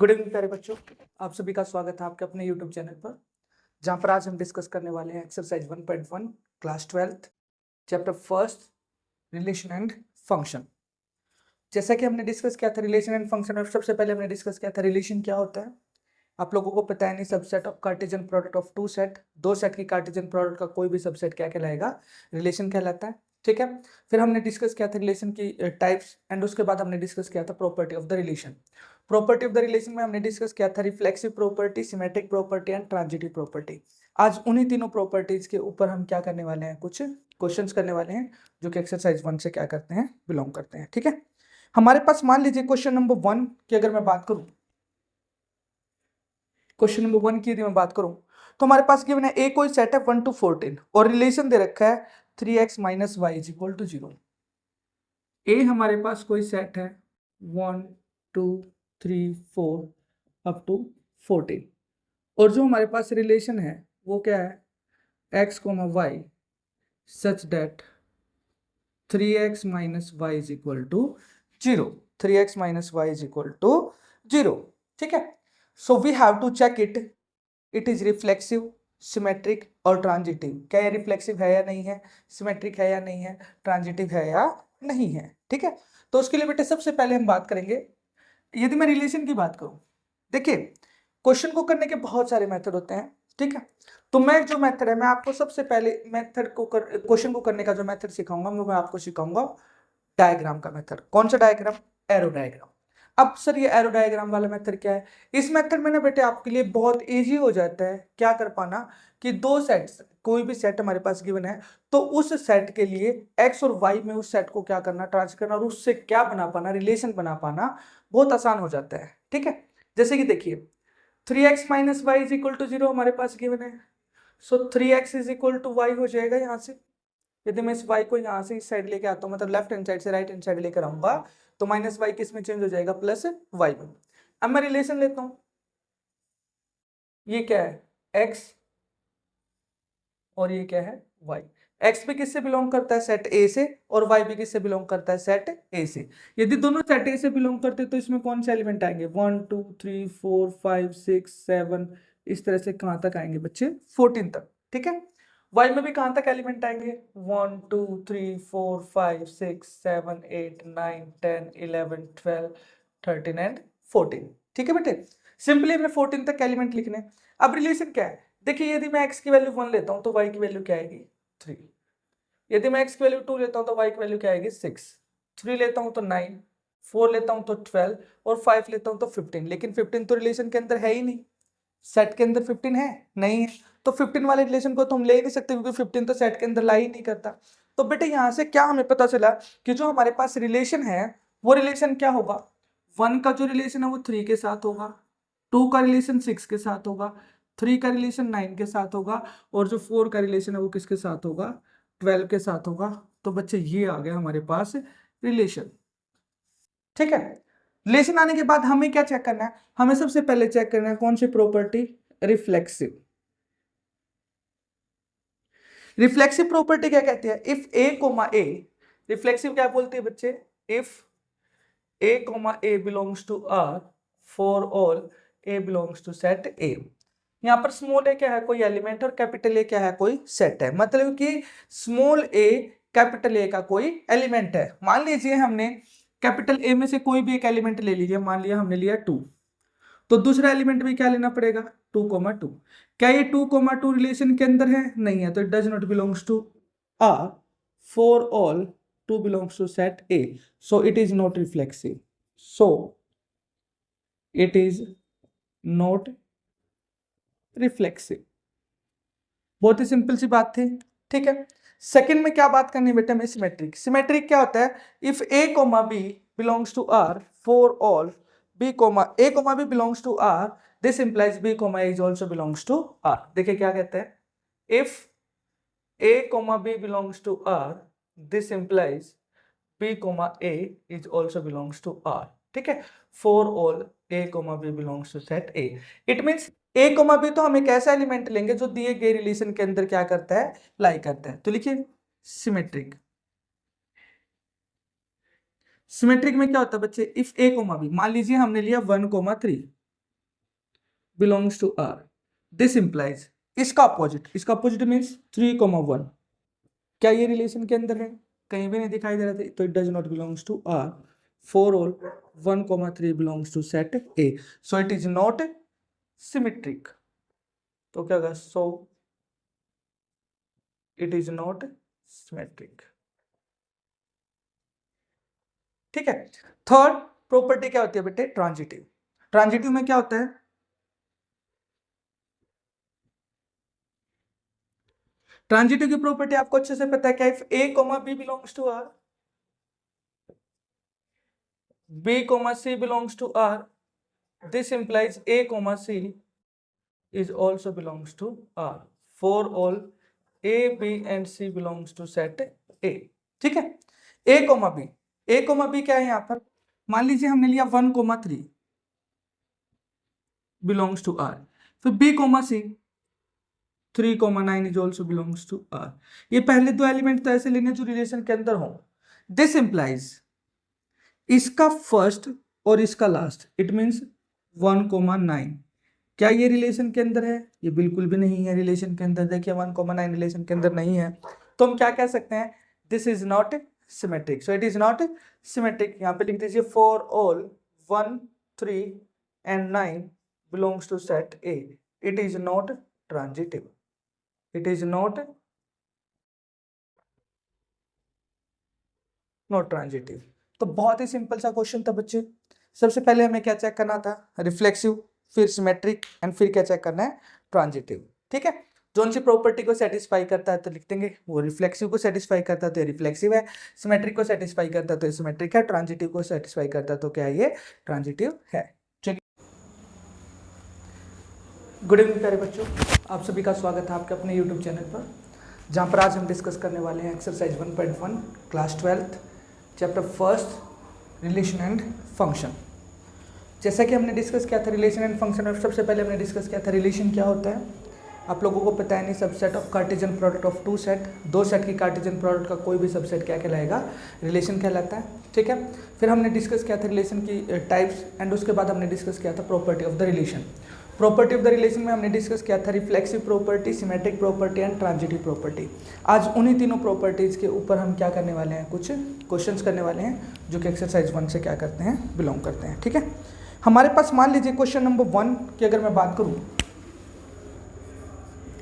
Good evening प्यारे बच्चों, आप सभी का स्वागत है आपके अपने यूट्यूब चैनल पर, जहां पर आज हम डिस्कस करने वाले हैं exercise 1.1 class 12 chapter first relation and function. जैसा कि हमने डिस्कस किया था रिलेशन एंड फंक्शन, और सबसे पहले हमने डिस्कस किया था रिलेशन क्या होता है। आप लोगों को पता है नहीं, subset of Cartesian product of two set, दो सेट की कार्टेशियन प्रोडक्ट का कोई भी सबसेट क्या कहलाएगा, रिलेशन कहलाता है। ठीक है, फिर हमने डिस्कस किया था रिलेशन की टाइप्स, एंड उसके बाद हमने डिस्कस किया था property of the relation. Property of the relation में हमने डिस्कस किया था reflexive property, symmetric property and transitive property. आज उन्हीं तीनों प्रॉपर्टीज के ऊपर हम क्या करने वाले हैं, कुछ क्वेश्चंस करने वाले हैं जो कि एक्सरसाइज 1 से क्या करते हैं, बिलोंग करते हैं। ठीक है, हमारे पास मान लीजिए क्वेश्चन नंबर 1 की अगर मैं बात करूं, क्वेश्चन नंबर 1 की यदि मैं बात करूं तो हमारे पास गिवन है ए कोई सेट है 1 to 14 और रिलेशन दे रखा है 3x - y = 0। ए हमारे पास कोई सेट है 1 2 3 4 अप टू 14, और जो हमारे पास रिलेशन है वो क्या है, x, y such that 3x - y = 0, 3x - y = 0। ठीक है, so we have to check it is reflexive, symmetric और ट्रांजिटिव। क्या ये रिफ्लेक्सिव है या नहीं है, सिमेट्रिक है या नहीं है, ट्रांजिटिव है या नहीं है। ठीक है, तो उसके लिए बेटे सबसे पहले हम बात करेंगे, यदि मैं रिलेशन की बात करूं, देखिए क्वेश्चन को करने के बहुत सारे मेथड होते हैं। ठीक है, तो मैं जो मेथड है, मैं आपको सबसे पहले मेथड को क्वेश्चन को करने का जो मेथड सिखाऊंगा वो मैं आपको सिखाऊंगा डायग्राम का मेथड। कौन सा डायग्राम, एरो डायग्राम। अब सर ये एरो डायग्राम वाला मेथड क्या है, इस मेथड में ना बेटे आपके लिए बहुत इजी हो जाता है क्या कर पाना, कि दो सेट्स, कोई भी सेट हमारे पास गिवन है तो उस सेट के लिए एक्स और वाई में उस सेट को क्या करना, ट्रांसफर करना, और उससे क्या बना पाना, रिलेशन बना पाना बहुत आसान हो जाता है। ठीक है, जैसे कि देखिए 3x - y = 0 हमारे पास गिवन है, सो 3x = y हो जाएगा। यहाँ से यदि मैं इस y को यहाँ से इस साइड लेके आता हूँ, मतलब लेफ्ट हैंड साइड से राइट हैंड साइड लेकर आऊंगा, तो -y किस में चेंज हो जाएगा, +y में। अब मैं रिलेशन लेता हूँ, ये क्या है x और ये क्या है y। x भी किससे बिलोंग करता है, सेट A से, और y भी किससे बिलोंग करता है, सेट A से। यदि दोनों सेट A से बिलोंग करते तो इसमें कौन से एलिमेंट आएंगे, 1 2 3 4 5 6 7, इस तरह से कहां तक आएंगे बच्चे, 14 तक। ठीक है, y में भी कहां तक एलिमेंट आएंगे, 1 2 3 4 5 6 7 8 9 10 11 12 13 एंड 14। ठीक है बेटे, सिंपली हमें 14 तक एलिमेंट लिखने। अब रिलेशन क्या है, देखिए यदि मैं x की वैल्यू 1 लेता हूं तो y की वैल्यू क्या आएगी, 3। यदि मैं x की वैल्यू 2 लेता हूं तो y की वैल्यू क्या आएगी, 6। 3 लेता हूं तो 9, 4 लेता हूं तो 12, और 5 लेता हूं तो 15। लेकिन 15 तो रिलेशन के अंदर है ही नहीं, सेट के अंदर 15 है नहीं है, तो 15 वाले रिलेशन को तो हम ले ही नहीं सकते, क्योंकि 15 तो सेट के अंदर ला ही नहीं करता। तो बेटे यहाँ से क्या हमें पता चला कि जो हमारे पास रिलेशन है वो रिलेशन क्या होगा, 1 का जो रिलेशन है वो 3 के साथ होगा, 2 का रिलेशन 6 के साथ होगा, 3 का रिलेशन 9 के साथ होगा, और जो 4 का रिलेशन है वो किसके साथ होगा, 12 के साथ होगा। तो बच्चे ये आ गया हमारे पास रिलेशन। ठीक है, रिलेशन आने के बाद हमें क्या चेक करना है, हमें सबसे पहले चेक करना है कौन सी प्रॉपर्टी, रिफ्लेक्सिव। रिफ्लेक्सिव प्रॉपर्टी क्या कहती है, if A comma a, reflexive क्या बोलती है बच्चे, इफ a comma a belongs to R for all a belongs to set A। यहाँ पर स्मॉल ए क्या है, कोई एलिमेंट, और कैपिटल ए क्या है, कोई सेट है। मतलब कि स्मॉल ए कैपिटल ए का कोई एलिमेंट है। मान लीजिए हमने कैपिटल ए में से कोई भी एक एलिमेंट ले लीजिए, मान लिया हमने लिया 2, तो दूसरा एलिमेंट भी क्या लेना पड़ेगा, 2,2। क्या ये 2,2 रिलेशन के अंदर है, नहीं है, तो it does not belongs to R for all 2 belongs to set A, so it is not reflexive, so it is not reflexive। बहुत ही सिंपल सी बात थी। ठीक है, सेकंड में क्या बात करनी है बेटा, में सिमेट्रिक। सिमेट्रिक क्या होता है, if a comma b belongs to R for all b comma a comma b belongs to R, this implies b comma a is also belongs to R। देखिए क्या कहते हैं, if a comma b belongs to R, this implies b comma a is also belongs to R। ठीक है, for all a comma b belongs to set A, it means a comma b तो हम एक ऐसा element लेंगे जो दिए गए रिलेशन के अंदर क्या करता है, लाई करता है। तो लिखिए सिमेट्रिक। सिमेट्रिक में क्या होता है बच्चे, इफ a comma b, मान लीजिए हमने लिया 1,3, belongs to R, this implies इसका अपोजिट मीन्स 3,1, क्या ये रिलेशन के अंदर है? कहीं भी नहीं दिखाई दे रहा था, तो it does not belongs to R. For all 1,3 belongs to set A, so it is not symmetric. तो क्या होगा? So it is not symmetric. ठीक है। थर्ड प्रॉपर्टी क्या होती है बेटे? ट्रांजिटिव। ट्रांजिटिव में क्या होता है? ट्रांजिटिव की प्रॉपर्टी आपको अच्छे से पता है क्या? If a comma b belongs to R, b comma c belongs to R, this implies a comma c is also belongs to R for all A, B and C belongs to set A। ठीक है। A, B, A, B क्या है यहाँ पर? मान लीजिए हमने लिया 1,3 belongs to R, फिर B, C 3,9 is also belongs to R। ये पहले दो एलिमेंट तो ऐसे लेने जो रिलेशन के अंदर हो। दिस इंप्लाइज इसका फर्स्ट और इसका लास्ट, इट मीन्स 1,9, क्या ये रिलेशन के अंदर है? ये बिल्कुल भी नहीं है रिलेशन के अंदर। देखिए 1,9 रिलेशन के अंदर नहीं है, तो हम क्या कह सकते हैं? This is not symmetric, so it is not symmetric. यहाँ पे लिख दीजिए for all 1, 3 and 9 belongs to set A, it is not transitive, it is not transitive। तो बहुत ही सिंपल सा क्वेश्चन था बच्चे। सबसे पहले हमें क्या चेक करना था? रिफ्लेक्सिव, फिर सिमेट्रिक एंड फिर क्या चेक करना है? ट्रांजिटिव। ठीक है। जोन सी प्रॉपर्टी को सेटिस्फाई करता है तो लिख देंगे, वो रिफ्लेक्सिव को सेटिस्फाई करता है तो रिफ्लेक्सिव है, सिमेट्रिक को सेटिस्फाई करता है तो सिमेट्रिक है, ट्रांजिटिव को सेटिस्फाई करता है तो क्या है? ये ट्रांजिटिव है। चलिए, गुड इवनिंग प्यारे बच्चों, आप सभी का स्वागत है आपके अपने यूट्यूब चैनल पर, जहाँ पर आज हम डिस्कस करने वाले हैं exercise 1.1 class 12 chapter first relation and function. जैसा कि हमने डिस्कस किया था रिलेशन एंड फंक्शन, और सबसे पहले हमने डिस्कस किया था रिलेशन क्या होता है। आप लोगों को पता है नहीं, subset of Cartesian product of two set, दो सेट की कार्टेशियन प्रोडक्ट का कोई भी सबसेट क्या कहलाएगा? रिलेशन कहलाता है। ठीक है। फिर हमने डिस्कस किया था रिलेशन की टाइप्स, एंड उसके बाद हमने डिस्कस किया था property of the relation. Property of the relation में हमने डिस्कस किया था reflexive property, symmetric property and transitive property. आज उन्हीं तीनों प्रॉपर्टीज़ के ऊपर हम क्या करने वाले हैं? कुछ क्वेश्चंस करने वाले हैं जो कि एक्सरसाइज 1 से क्या करते हैं? बिलोंग करते हैं। ठीक है। हमारे पास मान लीजिए क्वेश्चन नंबर 1 की अगर मैं बात करूं,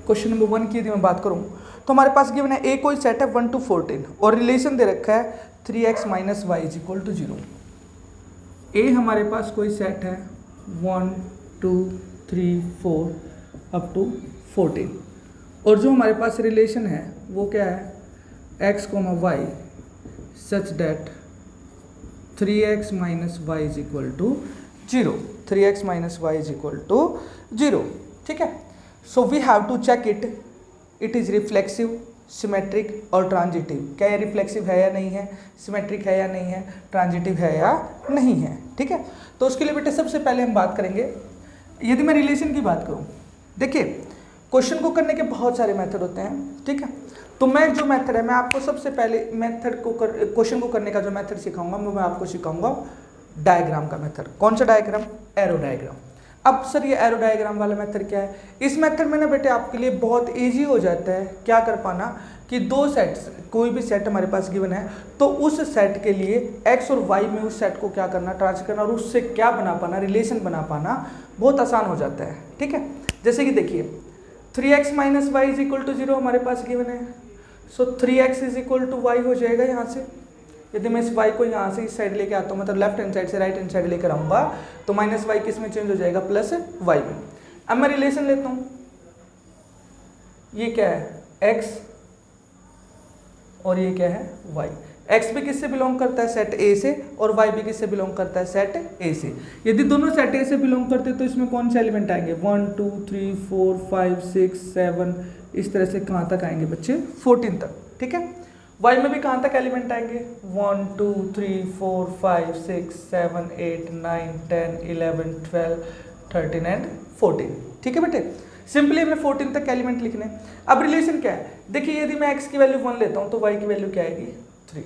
क्वेश्चन नंबर 1 की यदि मैं बात करूं तो हमारे पास गिवन है ए कोई सेट है 1 to 14 और रिलेशन दे रखा है 3x - y = 0। ए हमारे पास कोई सेट है 1, 2, 3, 4 अप टू 14, और जो हमारे पास रिलेशन है वो क्या है? x, y such that 3x - y = 0, 3x - y = 0। ठीक है। So we have to check it is reflexive, symmetric और ट्रांजिटिव। क्या ये रिफ्लेक्सिव है या नहीं है, सिमेट्रिक है या नहीं है, ट्रांजिटिव है या नहीं है। ठीक है। तो उसके लिए बेटे सबसे पहले हम बात करेंगे, यदि मैं रिलेशन की बात करूं, देखिए क्वेश्चन को करने के बहुत सारे मेथड होते हैं। ठीक है। तो मैं जो मेथड है, मैं आपको सबसे पहले मेथड को क्वेश्चन को करने का जो मेथड सिखाऊंगा, मैं आपको सिखाऊंगा डायग्राम का मेथड। कौन सा डायग्राम? Arrow diagram. अब सर ये एरो डायग्राम वाला मेथड क्या है? इस मेथड में ना बेटे आपके लिए बहुत इजी हो जाता है क्या कर पाना कि दो सेट्स, कोई भी सेट हमारे पास गिवन है तो उस सेट के लिए एक्स और वाई में उस सेट को क्या करना? ट्रांसफर करना, और उससे क्या बना पाना? रिलेशन बना पाना बहुत आसान हो जाता है। ठीक है। जैसे कि देखिए 3x - y = 0 हमारे पास गिवन है, सो 3x = y हो जाएगा यहाँ से। यदि मैं इस y को यहाँ से इस साइड लेके आता हूँ, मतलब लेफ्ट हैंड साइड से राइट हैंड साइड लेकर आऊँगा, तो -y किस में चेंज हो जाएगा? +y में। अब मैं रिलेशन लेता हूँ, ये क्या है? x और ये क्या है? y। x भी किससे बिलोंग करता है? सेट A से, और y भी किससे बिलोंग करता है? सेट A से। यदि दोनों सेट A से बिलोंग करते तो इसमें कौन से एलिमेंट आएंगे? 1, 2, 3, 4, 5, 6, 7, इस तरह से कहाँ तक आएंगे बच्चे? 14 तक। ठीक है। y में भी कहाँ तक एलिमेंट आएंगे? 1, 2, 3, 4, 5, 6, 7, 8, 9, 10, 11, 12, 13 एंड 14। ठीक है बेटे। सिंपली हमें 14 तक एलिमेंट लिखने। अब रिलेशन क्या है? देखिए यदि मैं x की वैल्यू 1 लेता हूँ तो y की वैल्यू क्या आएगी? 3।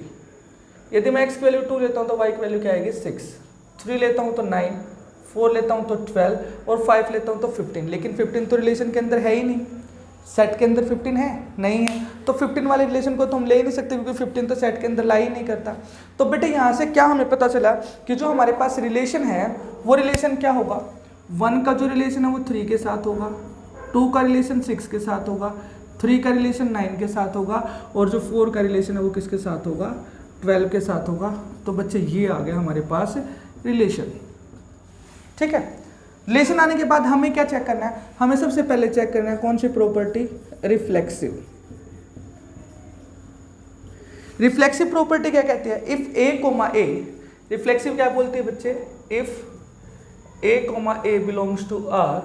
यदि मैं x की वैल्यू 2 लेता हूँ तो y की वैल्यू क्या आएगी? 6। 3 लेता हूँ तो 9, 4 लेता हूँ तो 12 और 5 लेता हूँ तो 15, लेकिन 15 तो रिलेशन के अंदर है ही नहीं, सेट के अंदर 15 है नहीं है, तो 15 वाले रिलेशन को तो हम ले ही नहीं सकते क्योंकि 15 तो सेट के अंदर ला ही नहीं करता। तो बेटे यहाँ से क्या हमें पता चला कि जो हमारे पास रिलेशन है वो रिलेशन क्या होगा, 1 का जो रिलेशन है वो 3 के साथ होगा, 2 का रिलेशन 6 के साथ होगा, 3 का रिलेशन 9 के साथ होगा, और जो 4 का रिलेशन है वो किसके साथ होगा, 12 के साथ होगा। तो बच्चे ये आ गया हमारे पास रिलेशन। ठीक है, रिलेशन आने के बाद हमें क्या चेक करना है, हमें सबसे पहले चेक करना है कौन सी प्रॉपर्टी, रिफ्लेक्सिव। रिफ्लेक्सिव प्रॉपर्टी क्या कहती है, if A comma a, reflexive क्या बोलती है बच्चे, if A comma a belongs to R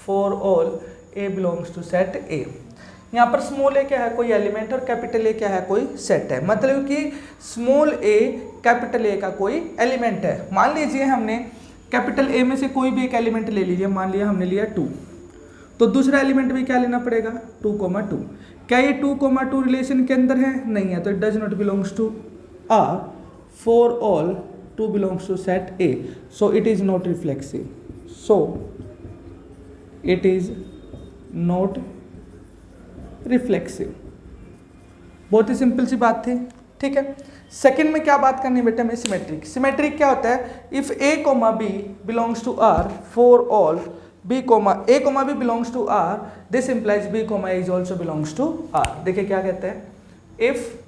for all a belongs to set A. यहाँ पर स्मॉल ए क्या है, कोई एलिमेंट, और कैपिटल ए क्या है, कोई सेट है। मतलब कि स्मॉल ए कैपिटल ए का कोई एलिमेंट है। मान लीजिए हमने कैपिटल ए में से कोई भी एक एलिमेंट ले लीजिए, मान लिया हमने लिया 2, तो दूसरा एलिमेंट भी क्या लेना पड़ेगा, 2,2। क्या ये 2,2 रिलेशन के अंदर है, नहीं है, तो it does not belongs to R for all 2 belongs to set A, so it is not reflexive, so it is not reflexive. बहुत ही सिंपल सी बात थी। ठीक है, सेकंड में क्या बात करनी है बेटा, में सिमेट्रिक। सिमेट्रिक क्या होता है, if A comma B belongs to R for all b comma a comma B belongs to R, this implies B comma A is also belongs to R. देखिए क्या कहते हैं, if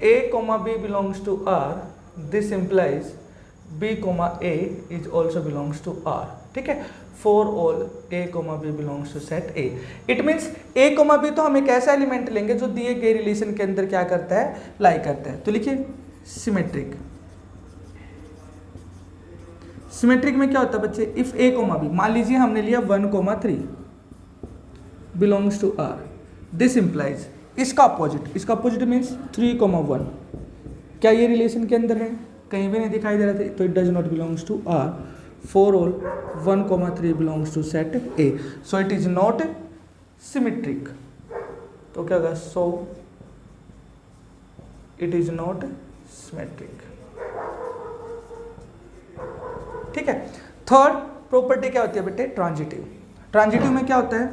A comma B belongs to R, this implies B comma A is also belongs to R. ठीक है, for all a comma B belongs to set A. It means a comma b तो हम एक ऐसा element लेंगे जो दिए गए रिलेशन के अंदर क्या करता है, लाई करता है। तो लिखिए सिमेट्रिक। सिमेट्रिक में क्या होता है बच्चे, इफ ए कोमा बी, मान लीजिए हमने लिया 1,3 belongs to R, this implies, इसका अपोजिट मीन्स 3,1। क्या ये रिलेशन के अंदर है, कहीं भी नहीं दिखाई दे रहा था, तो it does not belongs to R for all 1,3 belongs to set A, so it is not symmetric. तो क्या होगा, so it is not symmetric. ठीक है, थर्ड प्रॉपर्टी क्या होती है बेटे, ट्रांजिटिव। ट्रांजिटिव में क्या होता है,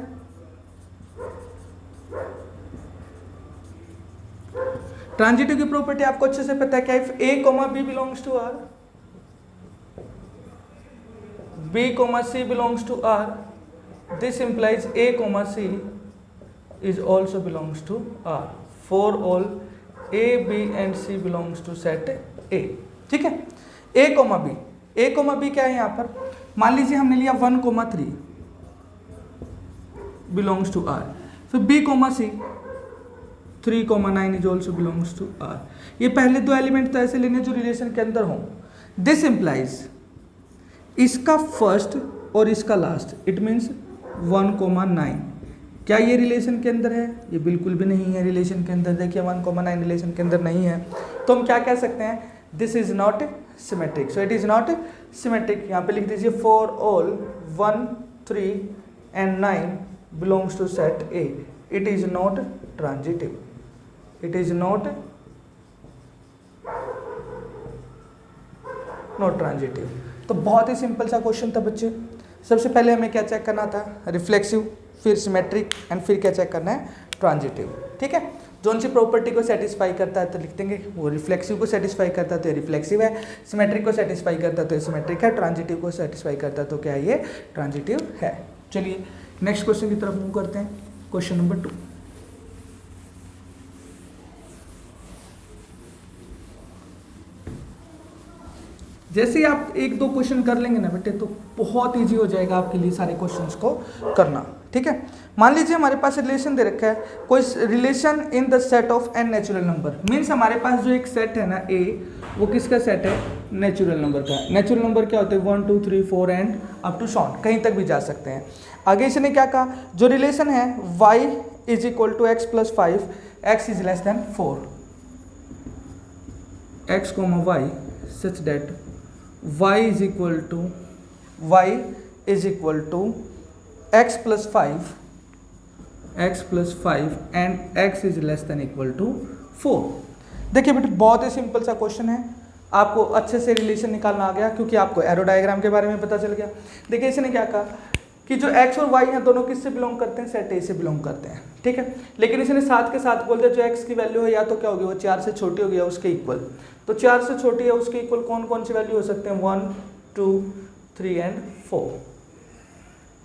ट्रांजिटिव की प्रॉपर्टी आपको अच्छे से पता है क्या, if A comma B belongs to R, b comma C belongs to R, this implies A comma C is also belongs to R for all a b and c belongs to set A. ठीक है, ए comma b, a comma b क्या है यहाँ पर, मान लीजिए हमने लिया 1,3 बिलोंग्स टू आर, फिर b comma c 3,9 is also belongs to R. ये पहले दो एलिमेंट तो ऐसे लेने जो रिलेशन के अंदर हों, दिस इंप्लाइज इसका फर्स्ट और इसका लास्ट, इट मीन्स 1,9। क्या ये रिलेशन के अंदर है, ये बिल्कुल भी नहीं है रिलेशन के अंदर। देखिए 1,9 रिलेशन के अंदर नहीं है, तो हम क्या कह सकते हैं, this is not symmetric, so it is not symmetric. यहाँ पे लिख दीजिए for all 1, 3 and 9 belongs to set A, it is not transitive, it is not transitive. तो बहुत ही सिंपल सा क्वेश्चन था बच्चे। सबसे पहले हमें क्या चेक करना था, रिफ्लेक्सिव, फिर सिमेट्रिक एंड फिर क्या चेक करना है, ट्रांजिटिव। ठीक है, जोन सी प्रॉपर्टी को सेटिस्फाई करता है तो लिख देंगे, वो रिफ्लेक्सिव को सेटिस्फाई करता है तो ये रिफ्लेक्सिव है, सिमेट्रिक को सेटिस्फाई करता है तो ये सिमेट्रिक है, ट्रांजिटिव को सेटिस्फाई करता है तो क्या है, ये ट्रांजिटिव है। चलिए नेक्स्ट क्वेश्चन की तरफ मूव करते हैं, क्वेश्चन नंबर 2। जैसे ही आप 1-2 क्वेश्चन कर लेंगे ना बेटे, तो बहुत इजी हो जाएगा आपके लिए सारे क्वेश्चंस को करना। ठीक है, मान लीजिए हमारे पास रिलेशन दे रखा है, कोई relation in the set of N natural number. Means हमारे पास जो एक सेट है ना ए, वो किसका सेट है, नेचुरल नंबर का। नेचुरल नंबर क्या होते हैं, 1, 2, 3, 4 एंड अप टू सॉन, कहीं तक भी जा सकते हैं। आगे इसने क्या कहा, जो रिलेशन है y is equal to x plus 5, x is less than 4, x comma y such that y is equal to x plus 5 and x is less than equal to 4। देखिए बेटे बहुत ही सिंपल सा क्वेश्चन है, आपको अच्छे से रिलेशन निकालना आ गया क्योंकि आपको एरो डायग्राम के बारे में पता चल गया। देखिए इसने क्या कहा कि जो x और y हैं दोनों किससे बिलोंग करते हैं, सेट ए से बिलोंग करते हैं, ठीक है। लेकिन इसने साथ के साथ बोल दिया जो x की वैल्यू है या तो क्या होगी वो 4 से छोटी होगी या उसके इक्वल। तो 4 से छोटी है उसके इक्वल कौन कौन सी वैल्यू हो सकते हैं, 1 2 3 एंड 4,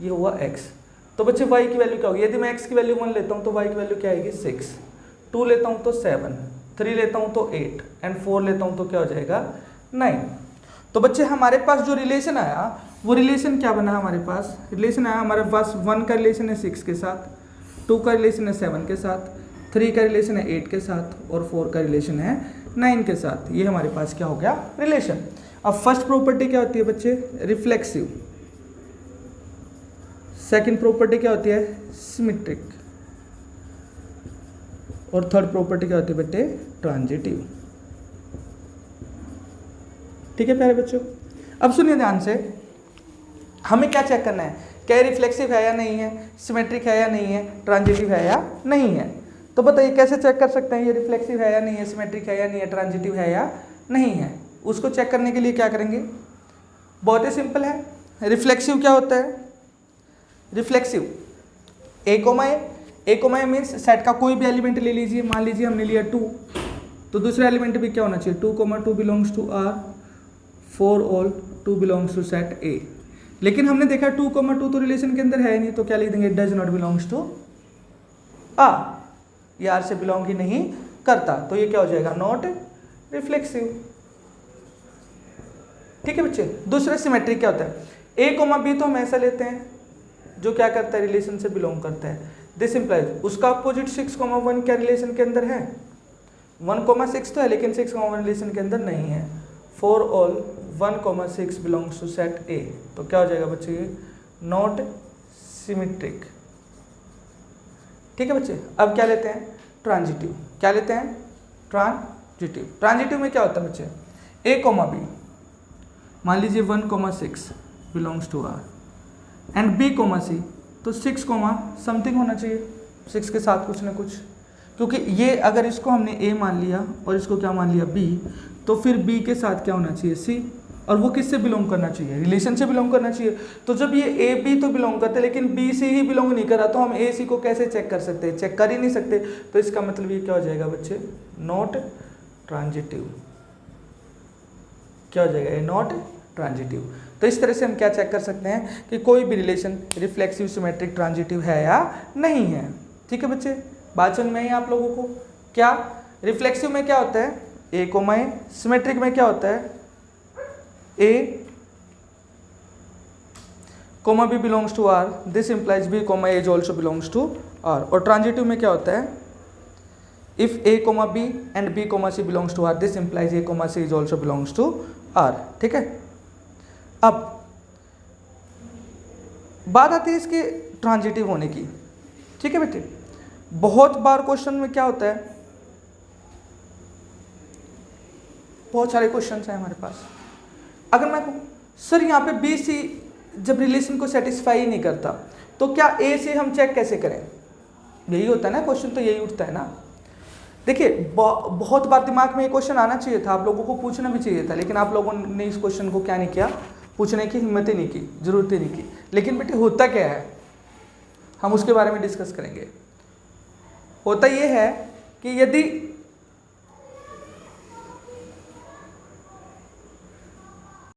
ये हुआ x। तो बच्चे y की वैल्यू क्या होगी, यदि मैं x की वैल्यू 1 लेता हूँ तो y की वैल्यू क्या आएगी 6, 2 लेता हूँ तो 7, 3 लेता हूँ तो 8 एंड 4 लेता हूँ तो क्या हो जाएगा 9। तो बच्चे हमारे पास जो रिलेशन आया वो रिलेशन क्या बना, हमारे पास रिलेशन आया, हमारे पास 1 का रिलेशन है 6 के साथ, 2 का रिलेशन है 7 के साथ, 3 का रिलेशन है 8 के साथ और 4 का रिलेशन है 9 के साथ। ये हमारे पास क्या हो गया रिलेशन। अब फर्स्ट प्रॉपर्टी क्या होती है बच्चे, रिफ्लेक्सिव। सेकंड प्रॉपर्टी क्या होती है, सिमेट्रिक। और थर्ड प्रॉपर्टी क्या होती है बेटे, ट्रांजिटिव। ठीक है प्यारे बच्चों, अब सुनिए ध्यान से, हमें क्या चेक करना है, क्या ये रिफ्लेक्सिव है या नहीं है, सिमेट्रिक है या नहीं है, ट्रांजिटिव है या नहीं है। तो बताइए कैसे चेक कर सकते हैं ये रिफ्लेक्सिव है या नहीं है, सिमेट्रिक है या नहीं है, ट्रांजिटिव है या नहीं है। उसको चेक करने के लिए क्या करेंगे, बहुत ही सिंपल है। रिफ्लेक्सिव क्या होता है, रिफ्लेक्सिव ए कोमा ए मीन्स सेट का कोई भी एलिमेंट ले लीजिए, मान लीजिए हमने लिया 2, तो दूसरा एलिमेंट भी क्या होना चाहिए 2, 2 belongs to R, for all 2 belongs to set A. लेकिन हमने देखा 2, 2 तो रिलेशन के अंदर है नहीं, तो क्या लिख देंगे, does not belongs to R, ये आर से बिलोंग ही नहीं करता, तो ये क्या हो जाएगा नॉट रिफ्लेक्सिव। ठीक है बच्चे। दूसरा सिमेट्रिक क्या होता है, ए कोमा बी तो हम ऐसा लेते हैं जो क्या करता है, रिलेशन से बिलोंग करता है। दिस इंप्लाइज उसका अपोजिट 6, 1 क्या रिलेशन के अंदर है, 1, 6 तो है लेकिन 6, 1 रिलेशन के अंदर नहीं है। For all 1, 6 belongs to set A, तो क्या हो जाएगा बच्चे, नॉट सिमेट्रिक। ठीक है बच्चे। अब क्या लेते हैं, ट्रांजिटिव। क्या लेते हैं, ट्रांजिटिव। ट्रांजिटिव में क्या होता है बच्चे, ए कोमा बी, मान लीजिए 1, 6 belongs to R and B comma c, तो 6, समथिंग होना चाहिए 6 के साथ कुछ ना कुछ, क्योंकि ये अगर इसको हमने ए मान लिया और इसको क्या मान लिया बी, तो फिर बी के साथ क्या होना चाहिए सी, और वो किससे बिलोंग करना चाहिए, रिलेशन से बिलोंग करना चाहिए। तो जब ये ए बी तो बिलोंग करते हैं लेकिन बी सी ही बिलोंग नहीं करा, तो हम ए सी को कैसे चेक कर सकते हैं, चेक कर ही नहीं सकते। तो इसका मतलब ये क्या हो जाएगा बच्चे, नॉट ट्रांजिटिव। क्या हो जाएगा, ये नॉट ट्रांजिटिव। तो इस तरह से हम क्या चेक कर सकते हैं कि कोई भी रिलेशन रिफ्लेक्सिव, सिमेट्रिक, ट्रांजिटिव है या नहीं है। ठीक है बच्चे, बात समझ में आई आप लोगों को। क्या रिफ्लेक्सिव में क्या होता है, ए कोमा ए, सिमेट्रिक में क्या होता है, ए comma B belongs to R, this implies B comma A is also belongs to R. और ट्रांजिटिव में क्या होता है, if A comma B and B comma C belongs to R, this implies A comma C is also belongs to R. ठीक है। अब बात आती है इसके ट्रांजिटिव होने की। ठीक है बेटे, बहुत बार क्वेश्चन में क्या होता है, बहुत सारे क्वेश्चंस हैं हमारे पास। अगर मैं कहूँ सर यहाँ पे बी सी जब रिलेशन को सेटिस्फाई नहीं करता तो क्या ए से हम चेक कैसे करें, यही होता है ना क्वेश्चन, तो यही उठता है ना। देखिए बहुत बार दिमाग में ये क्वेश्चन आना चाहिए था, आप लोगों को पूछना भी चाहिए था, लेकिन आप लोगों ने इस क्वेश्चन को क्या नहीं किया, पूछने की हिम्मत ही नहीं की, जरूरत ही नहीं की। लेकिन बेटे होता क्या है, हम उसके बारे में डिस्कस करेंगे। होता ये है कि यदि